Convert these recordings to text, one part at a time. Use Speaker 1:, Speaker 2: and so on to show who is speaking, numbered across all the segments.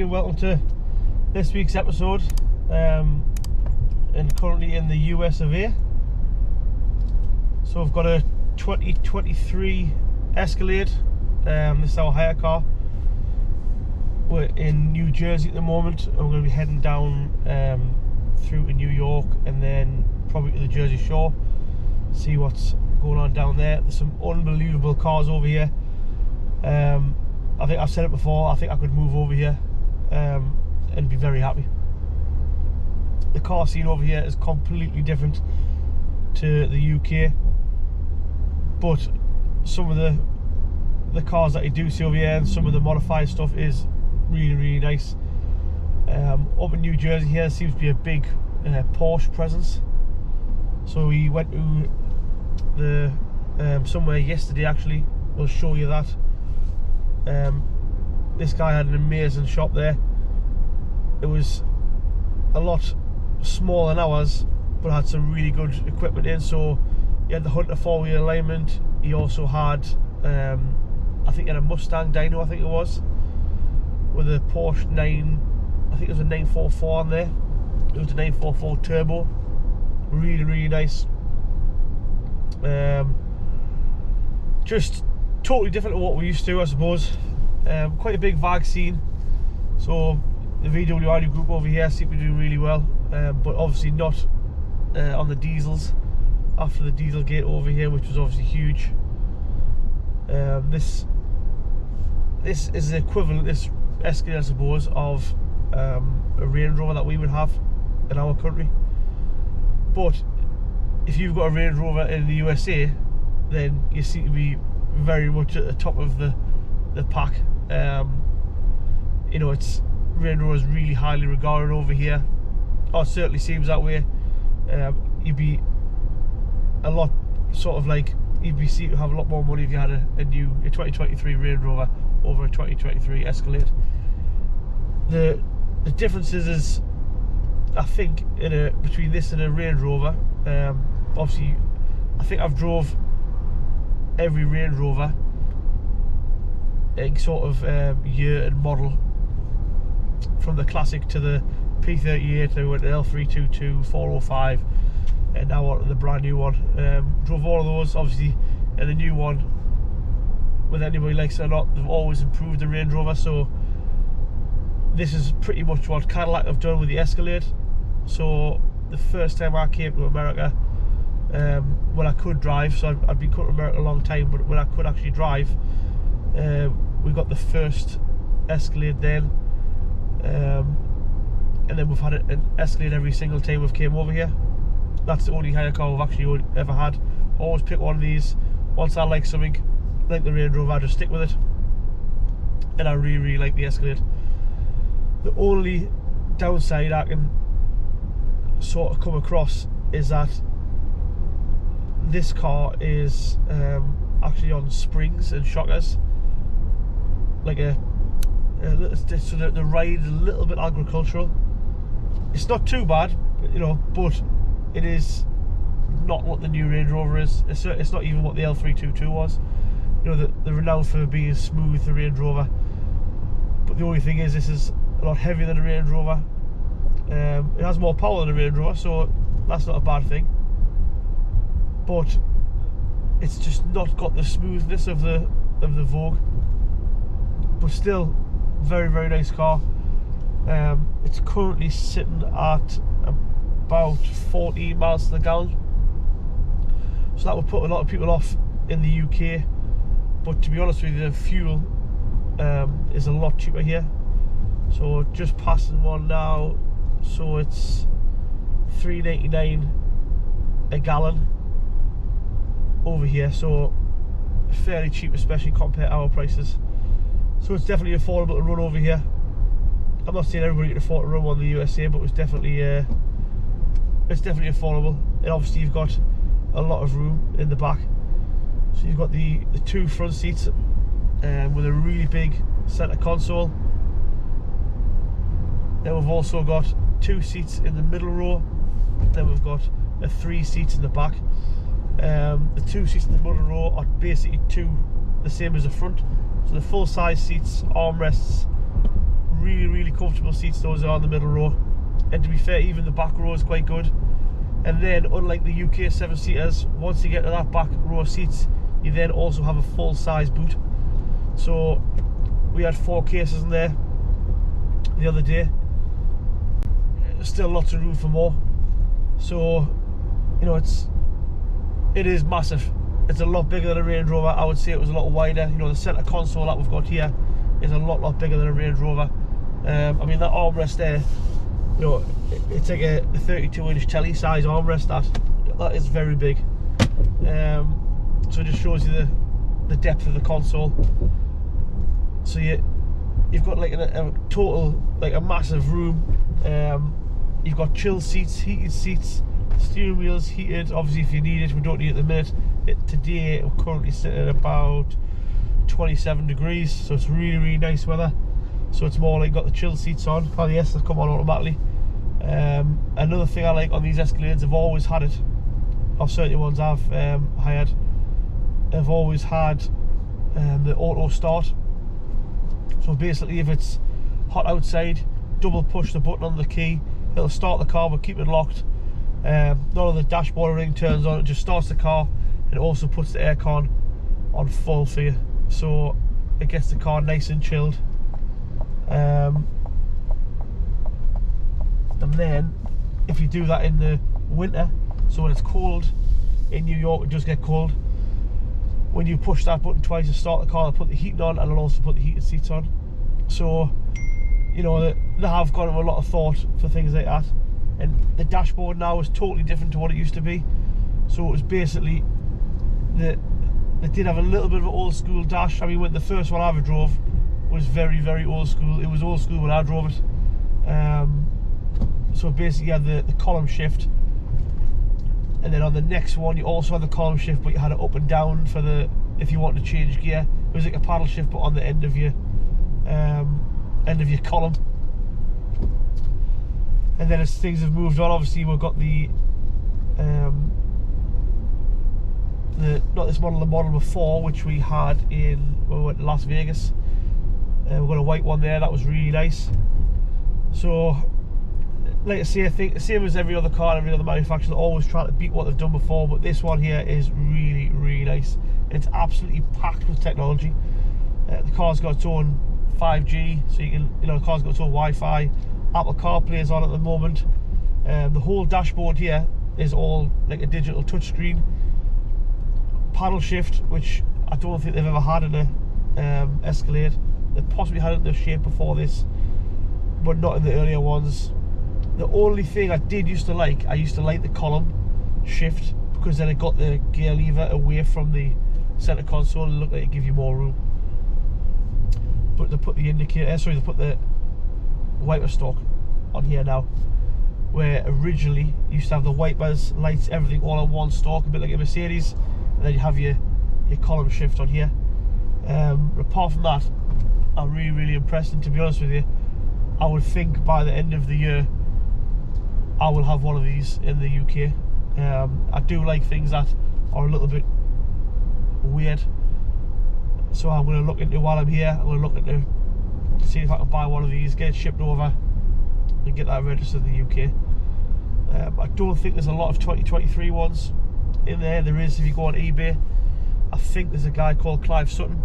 Speaker 1: welcome to this week's episode. And currently in the US of A. So I've got a 2023 Escalade. This is our hire car. We're in New Jersey at the moment, and we're going to be heading down through to New York and then probably to the Jersey Shore. See what's going on down there. There's some unbelievable cars over here. I think I've said it before, I think I could move over here and be very happy. The car scene over here is completely different to the UK, but some of the cars that you do see over here and some of the modified stuff is really nice. Up in New Jersey here seems to be a big Porsche presence. So we went to the somewhere yesterday, actually. We'll show you that. This guy had an amazing shop there. It was a lot smaller than ours, but had some really good equipment in. So he had the Hunter 4-wheel alignment. He also had I think he had a Mustang dyno, I think it was, with a Porsche 9, I think it was a 944 on there. It was a 944 turbo. Really nice. Just totally different to what we used to, I suppose. Quite a big VAG scene. So the VWI group over here seem to be doing really well, but obviously not on the diesels after the diesel gate over here, which was obviously huge. This is the equivalent, this Escalade, I suppose, of a Range Rover that we would have in our country. But if you've got a Range Rover in the USA, then you seem to be very much at the top of the pack. You know, it's Range Rover is really highly regarded over here. Or it certainly seems that way. You'd be a lot sort of like, you'd be seen to have a lot more money if you had a 2023 Range Rover over a 2023 Escalade. The differences is, I think, between this and a Range Rover. Obviously, I think I've drove every Range Rover sort of year and model, from the classic to the P38, then we went to L322, 405, and now on to the brand new one. Drove all of those, obviously, and the new one, whether anybody likes it or not, they've always improved the Range Rover. So this is pretty much what Cadillac have done with the Escalade. So the first time I came to America, when I could drive, so I'd been coming to America a long time, but when I could actually drive, we got the first Escalade then, and then we've had an Escalade every single time we've came over here. That's the only hire car we've actually ever had. Always pick one of these. Once I like something, like the Range Rover, I just stick with it, and I really like the Escalade. The only downside I can sort of come across is that this car is actually on springs and shockers, like so the ride is a little bit agricultural. It's not too bad, you know, but it is not what the new Range Rover is. It's not even what the L322 was. You know, the renowned for being smooth, the Range Rover. But the only thing is, this is a lot heavier than a Range Rover. It has more power than a Range Rover, so that's not a bad thing. But it's just not got the smoothness of the Vogue. But still, very nice car. It's currently sitting at about 14 miles to the gallon, so that would put a lot of people off in the UK. But to be honest with you, the fuel is a lot cheaper here. So just passing one now, so it's $3.99 a gallon over here, so fairly cheap, especially compared to our prices. So it's definitely affordable to run over here. I'm not saying everybody can afford to run one in the USA, but it's definitely affordable. And obviously you've got a lot of room in the back. So you've got the two front seats with a really big center console. Then we've also got 2 seats in the middle row. Then we've got 3 seats in the back. The 2 seats in the middle row are basically the same as the front. So the full size seats, armrests, really comfortable seats. Those are on the middle row, and to be fair, even the back row is quite good. And then, unlike the UK 7-seaters, once you get to that back row of seats, you then also have a full-size boot. So we had 4 cases in there the other day. Still lots of room for more. So, you know, it is massive. It's a lot bigger than a Range Rover. I would say it was a lot wider. You know, the centre console that we've got here is a lot bigger than a Range Rover. I mean, that armrest there, you know, it's like a 32-inch telly size armrest. That is very big. So it just shows you the depth of the console. So you've got like a total, like a massive room. You've got chill seats, heated seats, steering wheels heated. Obviously, if you need it, we don't need it at the minute. Today we're currently sitting at about 27 degrees, so it's really nice weather. So it's more like got the chill seats on. Oh yes, they come on automatically. Another thing I like on these Escalades, I've always had it, or certainly ones I've hired, I've always had the auto start. So basically, if it's hot outside, double push the button on the key, it'll start the car but keep it locked. None of the dashboard or anything turns on, it just starts the car, and it also puts the aircon on full for you, so it gets the car nice and chilled. And then if you do that in the winter, so when it's cold in New York, it does get cold, when you push that button twice to start the car, it'll put the heating on, and it'll also put the heated seats on. So, you know, they have got a lot of thought for things like that. And the dashboard now is totally different to what it used to be. So it was basically, they did have a little bit of an old school dash. I mean, when the first one I ever drove was very old school. It was old school when I drove it. So basically you had the column shift, and then on the next one you also had the column shift, but you had it up and down for if you wanted to change gear. It was like a paddle shift, but on the end of your column. And then as things have moved on, obviously we've got not this model, the model before, which we had when we went to Las Vegas. We've got a white one there, that was really nice. So, like I say, I think the same as every other car, every other manufacturer, they're always trying to beat what they've done before, but this one here is really nice. It's absolutely packed with technology. The car's got its own 5G, so you can, the car's got its own Wi-Fi. Apple CarPlay is on at the moment. The whole dashboard here is all like a digital touchscreen. Paddle shift, which I don't think they've ever had in a Escalade. They've possibly had it in the shape before this, but not in the earlier ones. The only thing I used to like the column shift, because then it got the gear lever away from the center console and looked like it give you more room. But they put the they put the wiper stalk on here now, where originally you used to have the wipers, lights, everything all on one stalk, a bit like a Mercedes, and then you have your column shift on here. Apart from that, I'm really impressed, and to be honest with you, I would think by the end of the year I will have one of these in the UK. I do like things that are a little bit weird, so I'm going to look into, while I'm here, I'm going to look into see if I can buy one of these, get it shipped over and get that registered in the UK. I don't think there's a lot of 2023 ones in there. There is if you go on eBay. I think there's a guy called Clive Sutton.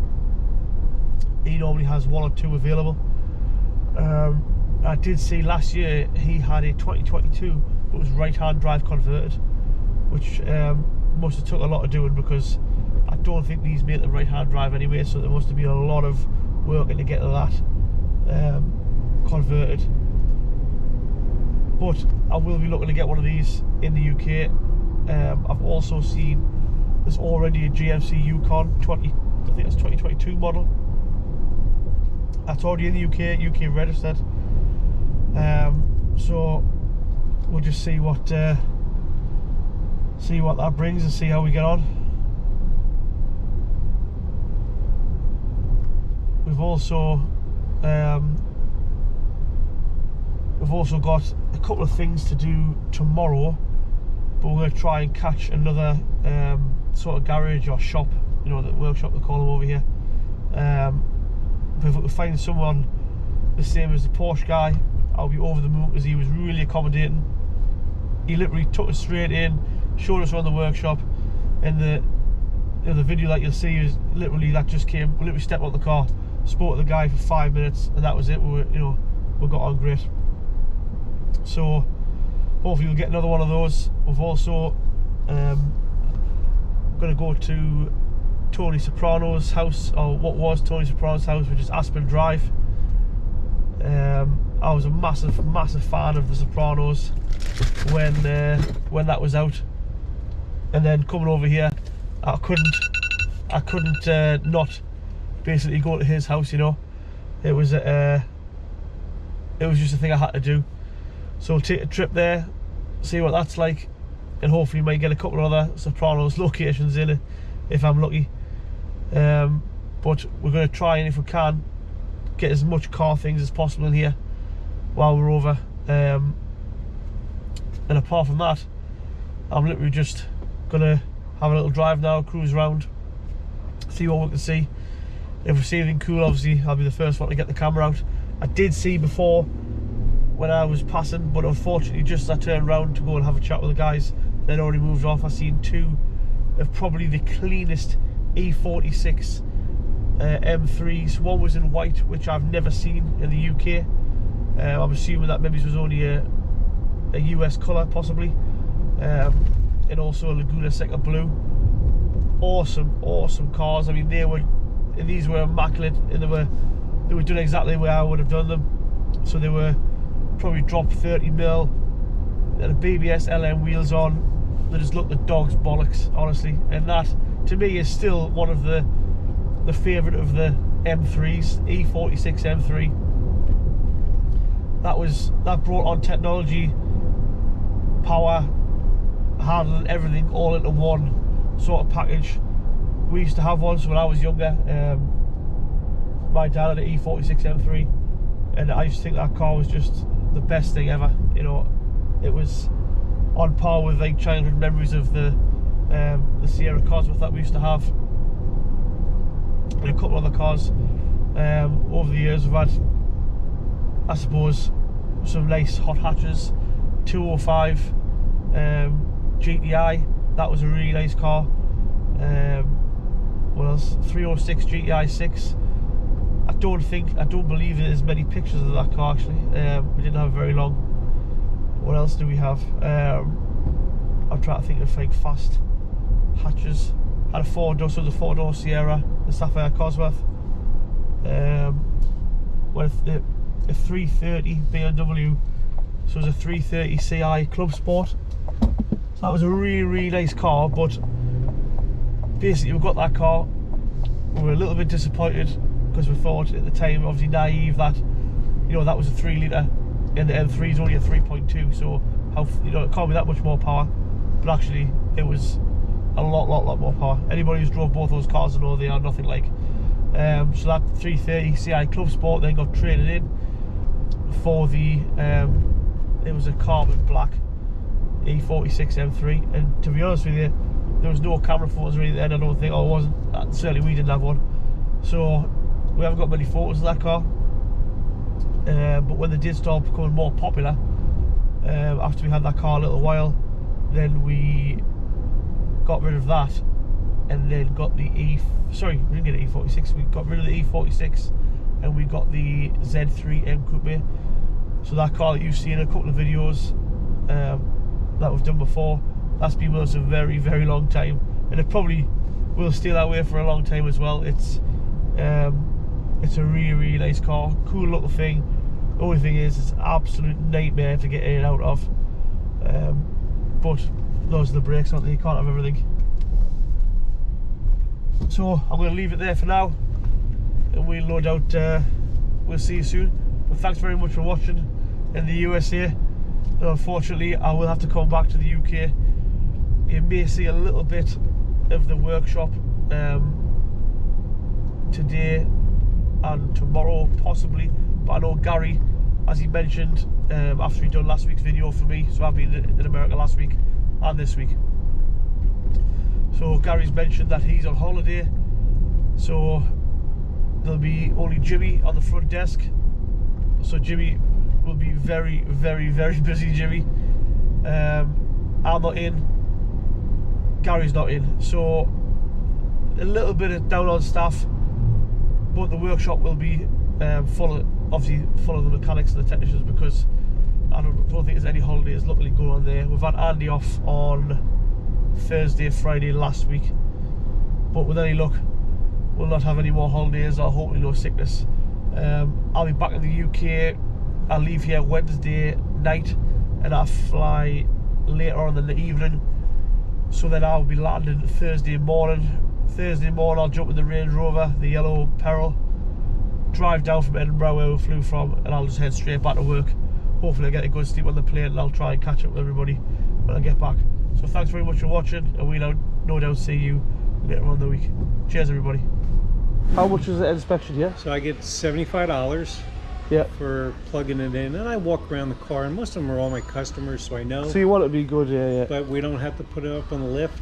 Speaker 1: He normally has 1 or 2 available. I did see last year he had a 2022, but it was right-hand drive converted, which must have took a lot of doing, because I don't think these make the right-hand drive anyway, so there must have been a lot of work to get to that converted. But I will be looking to get one of these in the UK. I've also seen there's already a GMC Yukon I think it's 2022 model. That's already in the UK registered. So we'll just see what that brings and see how we get on. We've also got a couple of things to do tomorrow, but we're going to try and catch another sort of garage or shop, the workshop they call them over here. But if we can find someone, the same as the Porsche guy. I'll be over the moon because he was really accommodating. He literally took us straight in, showed us around the workshop, and the video that you'll see is literally that just came. We literally stepped out the car, spoke to the guy for 5 minutes, and that was it. We got on great. So hopefully we'll get another one of those. We've also going to go to Tony Soprano's house, or what was Tony Soprano's house, which is Aspen Drive. I was a massive fan of the Sopranos when that was out, and then coming over here, I couldn't not basically go to his house. You know, it was just a thing I had to do. So we'll take a trip there, see what that's like, and hopefully might get a couple of other Sopranos locations in it if I'm lucky. But we're going to try, and if we can, get as much car things as possible in here while we're over. And apart from that, I'm literally just gonna have a little drive now, cruise around, see what we can see. If we see anything cool, obviously I'll be the first one to get the camera out. I did see before when I was passing, but unfortunately just as I turned around to go and have a chat with the guys, they'd already moved off. I seen two of probably the cleanest E46 M3s. One was in white, which I've never seen in the UK. I'm assuming that maybe it was only a US colour possibly, and also a Laguna Seca blue. Awesome cars. I mean, these were immaculate, and they were done exactly where I would have done them. So they were probably dropped 30mm, and a BBS LM wheels on. They just looked the dog's bollocks, honestly. And that to me is still one of the favourite of the M3s, E46 M3. That brought on technology, power, handling, everything all into one sort of package. We used to have one when I was younger. My dad had an E46 M3, and I used to think that car was just the best thing ever. You know, it was on par with like childhood memories of the Sierra Cosworth that we used to have, and a couple other cars. Over the years we've had, I suppose, some nice hot hatches. 205 GTI, that was a really nice car. What else? 306 GTI 6. I don't believe there's many pictures of that car actually. We didn't have very long. What else do we have? I'm trying to think of like fast hatches. Had a 4-door, so the 4-door Sierra, the Sapphire Cosworth. With a 330 BMW, so it was a 330 CI Club Sport. So that was a really nice car, but basically we got that car, we were a little bit disappointed because we thought at the time, obviously naive, that that was a 3 litre and the M3 is only a 3.2, so it can't be that much more power. But actually it was a lot more power. Anybody who's drove both those cars will know they are nothing like. So that 330 CI Club Sport then got traded in for the it was a carbon black E46 M3, and to be honest with you, there was no camera photos really then. I don't think, or it wasn't, certainly we didn't have one, so we haven't got many photos of that car. But when they did start becoming more popular, after we had that car a little while, then we got rid of that, and then got the we didn't get an E46, we got rid of the E46 and we got the Z3 M Coupe. So that car that you've seen in a couple of videos that we've done before, that's been with us a very long time, and it probably will stay that way for a long time as well. It's a really nice car, cool little thing. The only thing is, it's an absolute nightmare to get in and out of, but those are the brakes, aren't they? You can't have everything. So I'm going to leave it there for now, and we'll no doubt we'll see you soon. But thanks very much for watching in the USA. And unfortunately I will have to come back to the UK. You may see a little bit of the workshop today and tomorrow possibly, but I know Gary, as he mentioned after he done last week's video for me, so I've been in America last week and this week, so Gary's mentioned that he's on holiday, so there'll be only Jimmy on the front desk so Jimmy will be very, very, very busy. Jimmy, I'm not in, Gary's not in, so a little bit of down on staff, but the workshop will be full of the mechanics and the technicians, because I don't think there's any holidays luckily going on there. We've had Andy off on Thursday, Friday last week, but with any luck we'll not have any more holidays, or hopefully no sickness. I'll be back in the UK. I'll leave here Wednesday night and I'll fly later on in the evening, so then I'll be landing Thursday morning. I'll jump in the Range Rover, the yellow Peril, drive down from Edinburgh where we flew from, and I'll just head straight back to work. Hopefully I get a good sleep on the plane, and I'll try and catch up with everybody when I get back. So thanks very much for watching, and we'll no doubt see you later on in the week. Cheers everybody. How much is the inspection here?
Speaker 2: So I get $75 for plugging it in, and I walk around the car, and most of them are all my customers, so I know.
Speaker 1: So you want it to be good, yeah.
Speaker 2: But we don't have to put it up on the lift.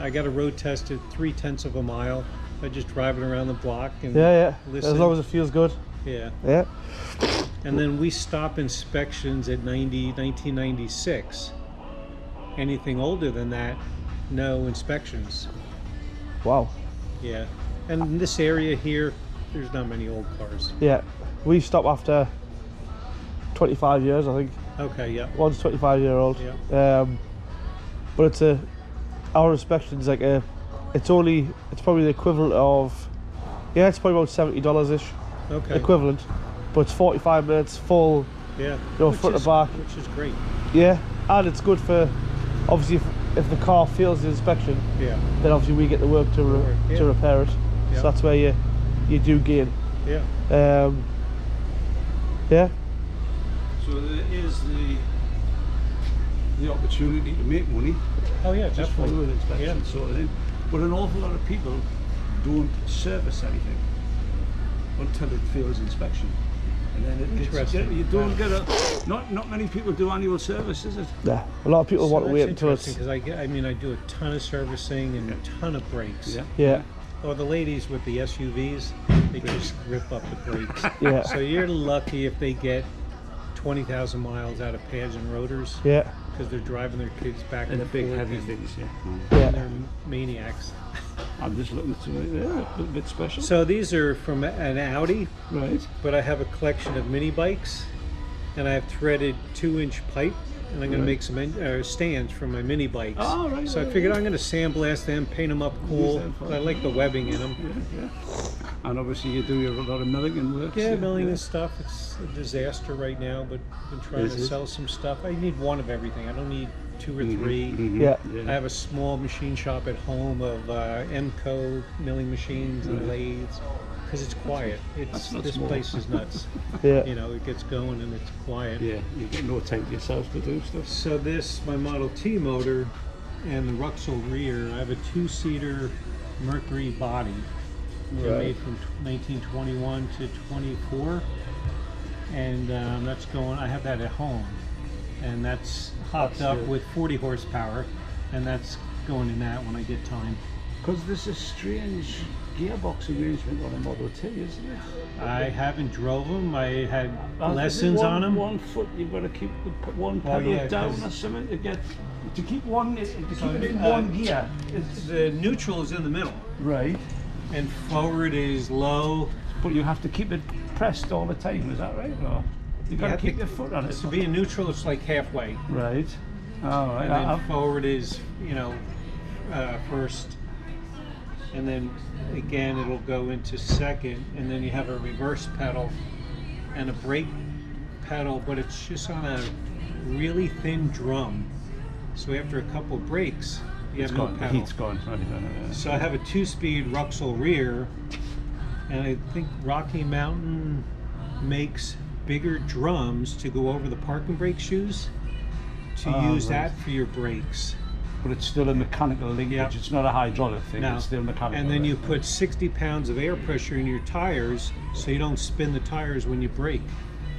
Speaker 2: I got a road test at 0.3 of a mile. I just drive it around the block and listen.
Speaker 1: As long as it feels good.
Speaker 2: Yeah.
Speaker 1: Yeah.
Speaker 2: And then we stop inspections at 1996. Anything older than that, no inspections.
Speaker 1: Wow.
Speaker 2: Yeah. And in this area here, there's not many old cars.
Speaker 1: Yeah. We stop after 25 years, I think.
Speaker 2: Okay, yeah.
Speaker 1: One's 25-year-old.
Speaker 2: Yeah.
Speaker 1: But our inspection's like it's probably the equivalent of, it's probably about $70-ish.
Speaker 2: Okay.
Speaker 1: Equivalent. But it's 45 minutes full.
Speaker 2: Yeah.
Speaker 1: Front to back.
Speaker 2: Which is great.
Speaker 1: Yeah. And it's good for, obviously, if the car fails the inspection, then obviously we get the work to repair it.
Speaker 2: Yeah.
Speaker 1: So that's where you do gain.
Speaker 2: Yeah.
Speaker 1: Yeah.
Speaker 3: So there is the opportunity to make money.
Speaker 2: Oh yeah,
Speaker 3: just
Speaker 2: definitely.
Speaker 3: following inspection sort of thing. But an awful lot of people don't service anything until it fails inspection. And then it gets, you don't get not many people do annual service, is it?
Speaker 1: Yeah, a lot of people want to wait until it's...
Speaker 2: Because I do a ton of servicing and a ton of brakes.
Speaker 1: Yeah.
Speaker 2: Or the ladies with the SUVs, they just rip up the brakes.
Speaker 1: Yeah.
Speaker 2: So you're lucky if they get 20,000 miles out of pads and rotors.
Speaker 1: Yeah.
Speaker 2: Because they're driving their kids back and
Speaker 3: the big
Speaker 2: forth
Speaker 3: heavy things,
Speaker 2: and they're maniacs.
Speaker 3: I'm just looking at something there, a little bit special.
Speaker 2: So these are from an Audi,
Speaker 3: right?
Speaker 2: But I have a collection of mini bikes, and I have threaded 2-inch pipe, and I'm going to make some stands for my mini bikes.
Speaker 3: Oh, right.
Speaker 2: So I figured I'm going to sandblast them, paint them up cool. I like the webbing in them.
Speaker 3: Yeah. And obviously you do a lot of milling and work.
Speaker 2: Yeah, milling and stuff. It's a disaster right now, but I've been trying to sell some stuff. I need one of everything. I don't need 2 or 3.
Speaker 1: Yeah.
Speaker 2: I have a small machine shop at home of MCO milling machines and lathes, because it's quiet. This place is nuts.
Speaker 1: Yeah.
Speaker 2: You know, it gets going and it's quiet.
Speaker 3: Yeah, you get no time to yourself to do stuff.
Speaker 2: So this, my Model T motor and the Ruxel rear, I have a 2-seater Mercury body. Made from 1921 to 24, and that's going. I have that at home, and that's hopped up with 40 horsepower, and that's going in that when I get time.
Speaker 3: Because there's a strange gearbox arrangement on a Model T, isn't it?
Speaker 2: I haven't drove them. I had lessons on them.
Speaker 3: 1 foot, you've got to keep one pedal down or something to keep one. To keep it in one gear.
Speaker 2: The neutral is in the middle.
Speaker 3: Right.
Speaker 2: And forward is low.
Speaker 3: But you have to keep it pressed all the time, is that right? Or you got to keep your foot on it.
Speaker 2: To be in neutral, it's like halfway.
Speaker 3: Right. All right.
Speaker 2: And then forward is, first. And then again, it'll go into second. And then you have a reverse pedal and a brake pedal, but it's just on a really thin drum. So after a couple brakes, you have no pedal.
Speaker 3: The heat's gone.
Speaker 2: So I have a 2-speed Ruxel rear, and I think Rocky Mountain makes bigger drums to go over the parking brake shoes to use that for your brakes.
Speaker 3: But it's still a mechanical linkage. It's not a hydraulic thing. It's still mechanical.
Speaker 2: And then you put 60 pounds of air pressure in your tires so you don't spin the tires when you brake.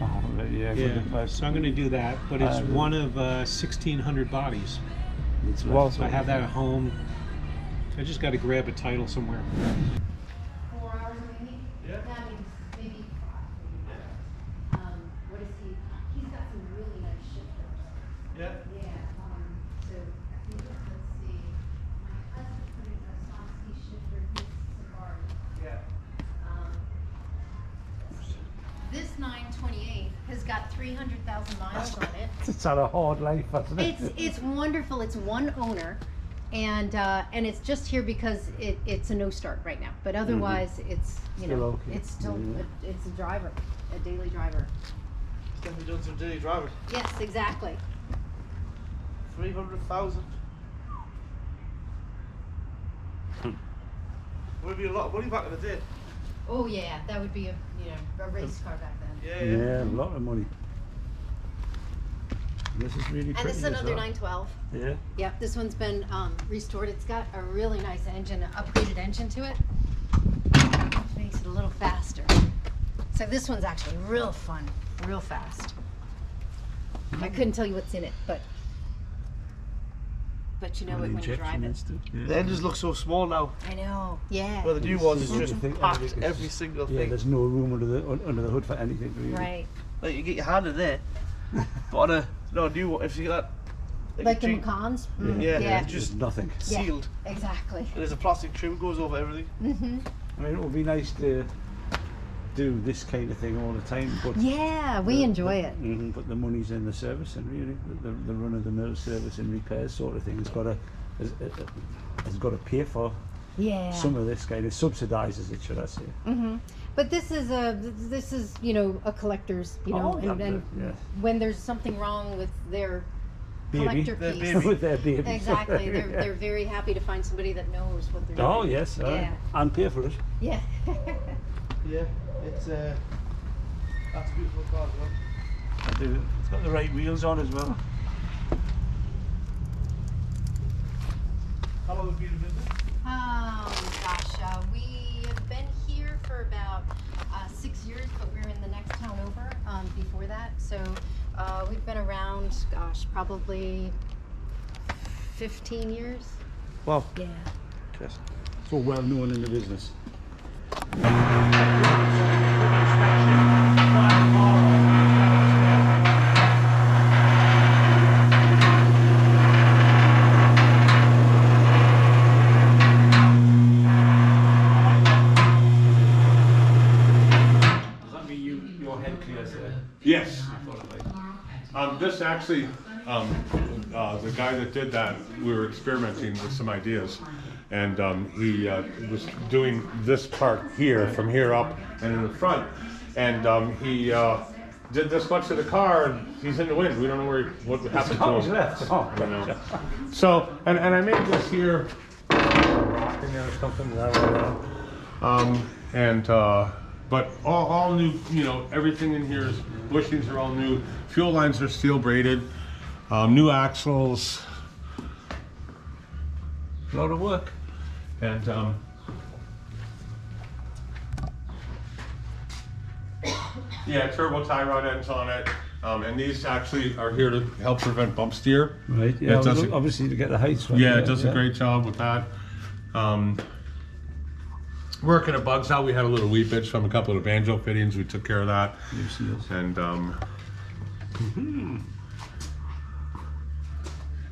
Speaker 3: Oh, yeah.
Speaker 2: So I'm going to do that, but it's one of 1,600 bodies.
Speaker 1: Well,
Speaker 2: so I have that at home. I just got to grab a title somewhere.
Speaker 4: 4 hours maybe? Yeah. That means maybe 300,000 miles on it.
Speaker 3: It's had a hard life, hasn't it?
Speaker 4: It's wonderful. It's one owner, and it's just here because it's a no start right now. But otherwise, it's
Speaker 3: Still okay.
Speaker 4: it's still it's a driver, a daily driver.
Speaker 1: Definitely done some daily driving.
Speaker 4: Yes, exactly.
Speaker 1: 300,000. Would be a lot of money back in the day.
Speaker 4: Oh yeah, that would be a race car back then.
Speaker 1: Yeah.
Speaker 3: Yeah, a lot of money. This is really pretty.
Speaker 4: And this is
Speaker 3: as
Speaker 4: another
Speaker 3: well.
Speaker 4: 912.
Speaker 3: Yeah.
Speaker 4: Yep, this one's been restored. It's got a really nice engine, an upgraded engine to it. Makes it a little faster. So this one's actually real fun, real fast. I couldn't tell you what's in it, but you know it when you drive it.
Speaker 1: The engines look so small now.
Speaker 4: I know. Yeah.
Speaker 1: Well, the new ones is just
Speaker 3: Everything-
Speaker 1: packed
Speaker 3: everything is
Speaker 1: every
Speaker 3: just-
Speaker 1: single
Speaker 3: Yeah,
Speaker 1: thing.
Speaker 3: there's no room under the hood for anything really.
Speaker 4: Right.
Speaker 1: Like you get your hand in there, but on a new one, if you get that,
Speaker 4: Like
Speaker 1: a
Speaker 4: the
Speaker 1: Jeep,
Speaker 4: Macans.
Speaker 1: yeah,
Speaker 4: Yeah.
Speaker 1: it's just
Speaker 3: Just nothing.
Speaker 4: Yeah,
Speaker 1: sealed.
Speaker 4: exactly.
Speaker 1: And there's a plastic trim goes over everything.
Speaker 3: I mean, it would be nice to do this kind of thing all the time, but
Speaker 4: Yeah, we enjoy it.
Speaker 3: But the money's in the servicing, really. The run of the mill service and repairs sort of thing has got to pay for
Speaker 4: Yeah.
Speaker 3: some of this kind of subsidises it, should I say?
Speaker 4: But this is a collector's, and
Speaker 3: yeah.
Speaker 4: when there's something wrong with their
Speaker 3: Baby.
Speaker 4: collector
Speaker 1: Their
Speaker 4: piece.
Speaker 1: baby.
Speaker 3: With their babies.
Speaker 4: Exactly. They're very happy to find somebody that knows what they're doing.
Speaker 3: Oh yes,
Speaker 4: Yeah.
Speaker 3: and pay for it.
Speaker 4: Yeah.
Speaker 1: Yeah, it's that's a beautiful car as well.
Speaker 3: It's got the right wheels on as well.
Speaker 1: How long have you been in business?
Speaker 4: Gosh, we have been here for about 6 years, but we're in the next town over before that. So we've been around, gosh, probably 15 years.
Speaker 1: Wow.
Speaker 4: Yeah.
Speaker 1: Yes.
Speaker 3: So well known in the business. Does that mean your head clears there?
Speaker 5: Yes. This actually, the guy that did that, we were experimenting with some ideas. And he was doing this part here, from here up and in the front. And he did this much to the car, and he's in the wind. We don't know what happened to him.
Speaker 3: Left. Oh,
Speaker 5: I know. So, and I made this here, rock in there or something. I don't know. But all new, everything in here is, bushings are all new, fuel lines are steel braided, new axles, a lot of work. And yeah, turbo tie rod ends on it. And these actually are here to help prevent bump steer.
Speaker 3: Right, yeah,
Speaker 5: It does a-
Speaker 3: obviously to get the heights right.
Speaker 5: Yeah, it does a great job with that. Working at Bugs out, we had a little wheat bitch from a couple of banjo fittings. We took care of that. And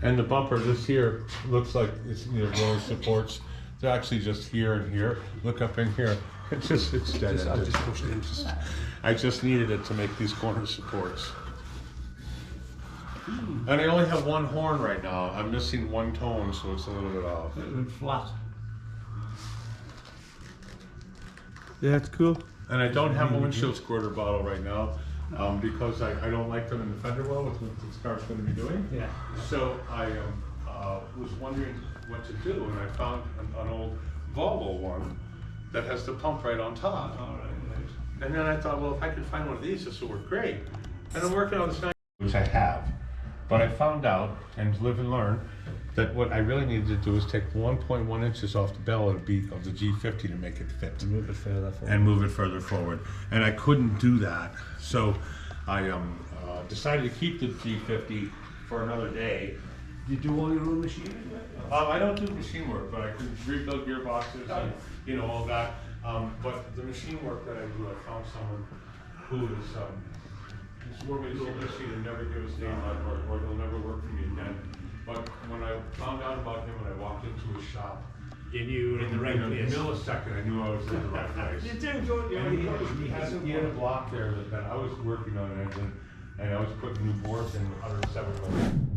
Speaker 5: and the bumper, this here looks like it's roller supports. They're actually just here and here. Look up in here. It's dead.
Speaker 3: I just pushed it in.
Speaker 5: I just needed it to make these corner supports. And I only have one horn right now. I'm missing one tone, so it's a little bit off.
Speaker 3: Flat.
Speaker 1: Yeah, it's cool.
Speaker 5: And I don't have a windshield squirter bottle right now because I don't like them in the fender well with what this car's going to be doing.
Speaker 3: Yeah.
Speaker 5: So I was wondering what to do, and I found an old Volvo one that has the pump right on top.
Speaker 3: All right.
Speaker 5: And then I thought, well, if I could find one of these, this will work great. And I'm working on this thing, which I have. But I found out, and live and learn, that what I really needed to do is take 1.1 inches off the bell of the G50 to make it fit.
Speaker 3: Move it further forward.
Speaker 5: And move it further forward. And I couldn't do that. So I decided to keep the G50 for another day.
Speaker 3: You do all your own machinery?
Speaker 5: I don't do machine work, but I can rebuild gearboxes and all that. But the machine work that I do, I found someone who is swore me to secrecy and never give his name out, or he'll never work for me again. But when I found out about him, when I walked into his shop,
Speaker 3: You knew you were in the right
Speaker 5: in a
Speaker 3: place.
Speaker 5: millisecond, I knew I was in the right place.
Speaker 3: You do, don't you?
Speaker 5: And he had a block there that I was working on an engine and I was putting new bores in 107 mil.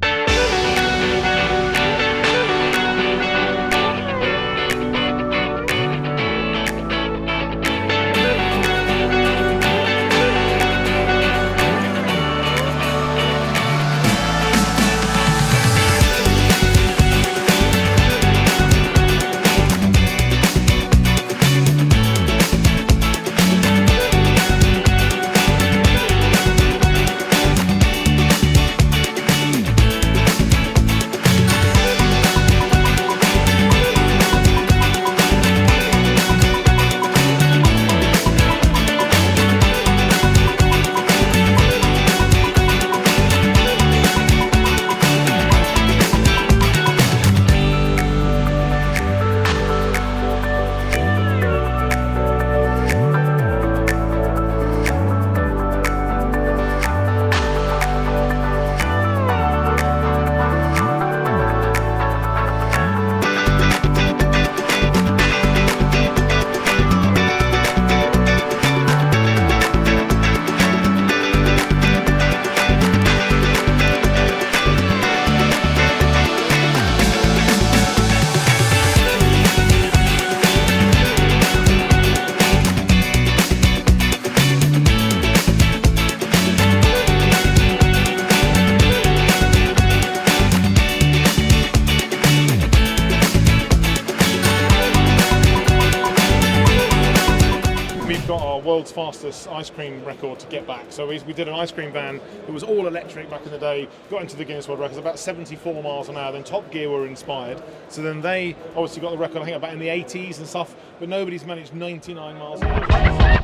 Speaker 6: World's fastest ice cream record to get back. So we did an ice cream van that was all electric back in the day, got into the Guinness World Records about 74 miles an hour. Then Top Gear were inspired, so then they obviously got the record, I think, about in the 80s and stuff, but nobody's managed 99 miles an hour.